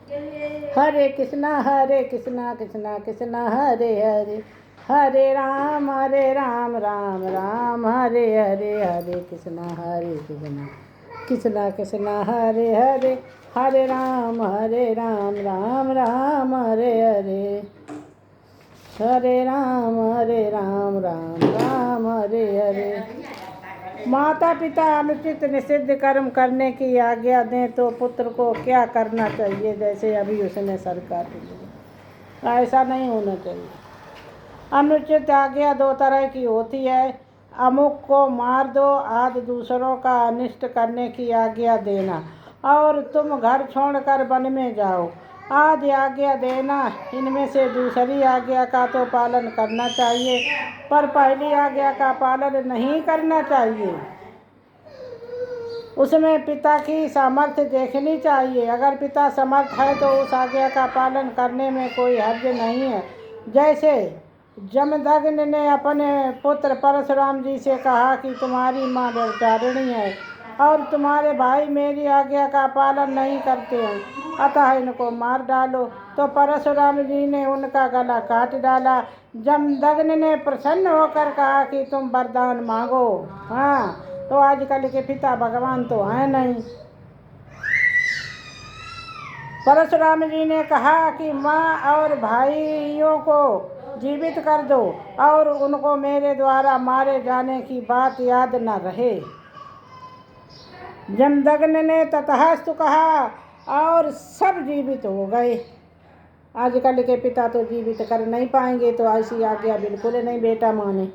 हरे कृष्णा कृष्णा कृष्णा हरे हरे, हरे राम राम राम हरे हरे, हरे कृष्णा कृष्णा कृष्णा हरे हरे, हरे राम राम राम हरे हरे, हरे राम राम राम हरे हरे। माता पिता अनुचित निषिद्ध कर्म करने की आज्ञा दें तो पुत्र को क्या करना चाहिए? जैसे अभी उसने सरकार दी, ऐसा नहीं होना चाहिए। अनुचित आज्ञा दो तरह की होती है, अमुक को मार दो आदि दूसरों का अनिष्ट करने की आज्ञा देना, और तुम घर छोड़कर वन में जाओ आदि आज्ञा देना। इनमें से दूसरी आज्ञा का तो पालन करना चाहिए, पर पहली आज्ञा का पालन नहीं करना चाहिए। उसमें पिता की सामर्थ्य देखनी चाहिए। अगर पिता समर्थ है तो उस आज्ञा का पालन करने में कोई हर्ज नहीं है। जैसे जमदग्नि ने अपने पुत्र परशुराम जी से कहा कि तुम्हारी माँ व्यभिचारिणी है और तुम्हारे भाई मेरी आज्ञा का पालन नहीं करते हैं, अतः इनको मार डालो। तो परशुराम जी ने उनका गला काट डाला। जमदग्नि ने प्रसन्न होकर कहा कि तुम वरदान मांगो। हाँ, तो आजकल के पिता भगवान तो हैं नहीं। परशुराम जी ने कहा कि माँ और भाइयों को जीवित कर दो और उनको मेरे द्वारा मारे जाने की बात याद न रहे। जमदग्नि ने तथास्तु कहा और सब जीवित हो गए। आजकल के पिता तो जीवित कर नहीं पाएंगे, तो ऐसी आज्ञा बिल्कुल नहीं बेटा माने।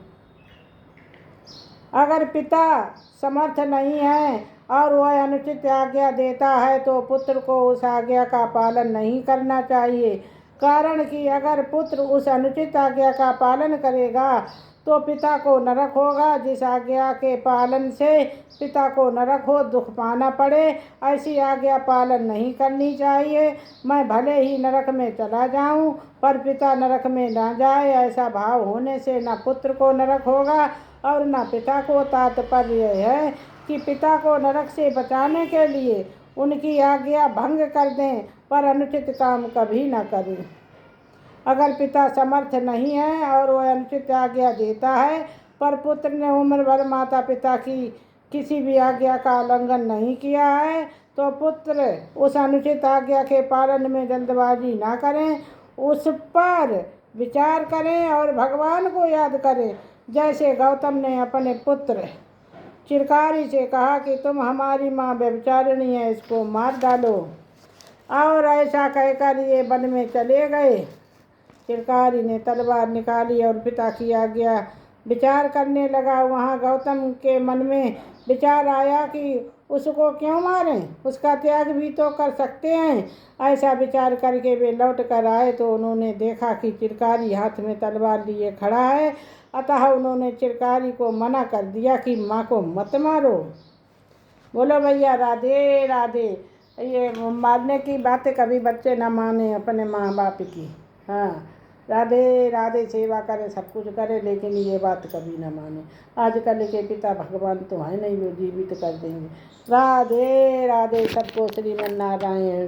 अगर पिता समर्थ नहीं है और वह अनुचित आज्ञा देता है तो पुत्र को उस आज्ञा का पालन नहीं करना चाहिए। कारण कि अगर पुत्र उस अनुचित आज्ञा का पालन करेगा तो पिता को नरक होगा। जिस आज्ञा के पालन से पिता को नरक हो, दुख पाना पड़े, ऐसी आज्ञा पालन नहीं करनी चाहिए। मैं भले ही नरक में चला जाऊं पर पिता नरक में ना जाए, ऐसा भाव होने से न पुत्र को नरक होगा और न पिता को। तात्पर्य है कि पिता को नरक से बचाने के लिए उनकी आज्ञा भंग कर दें, पर अनुचित काम कभी न करें। अगर पिता समर्थ नहीं है और वह अनुचित आज्ञा देता है पर पुत्र ने उम्र भर माता पिता की किसी भी आज्ञा का उल्लंघन नहीं किया है तो पुत्र उस अनुचित आज्ञा के पालन में जल्दबाजी ना करें, उस पर विचार करें और भगवान को याद करें। जैसे गौतम ने अपने पुत्र चिरकारी से कहा कि तुम हमारी माँ व्यभिचारिणी है, इसको मार डालो, और ऐसा कहकर ये वन में चले गए। चिरकारी ने तलवार निकाली और पिता की आज्ञा विचार करने लगा। वहाँ गौतम के मन में विचार आया कि उसको क्यों मारें, उसका त्याग भी तो कर सकते हैं। ऐसा विचार करके वे लौट कर आए तो उन्होंने देखा कि चिरकारी हाथ में तलवार लिए खड़ा है। अतः उन्होंने चिरकारी को मना कर दिया कि माँ को मत मारो। बोलो भैया राधे राधे। ये मारने की बातें कभी बच्चे ना माने अपने माँ बाप की। हाँ, राधे राधे, सेवा करे सब कुछ करे, लेकिन ये बात कभी ना माने। आजकल के पिता भगवान तो है नहीं जो जीवित कर देंगे। राधे राधे, सबको श्रीमन नारायण।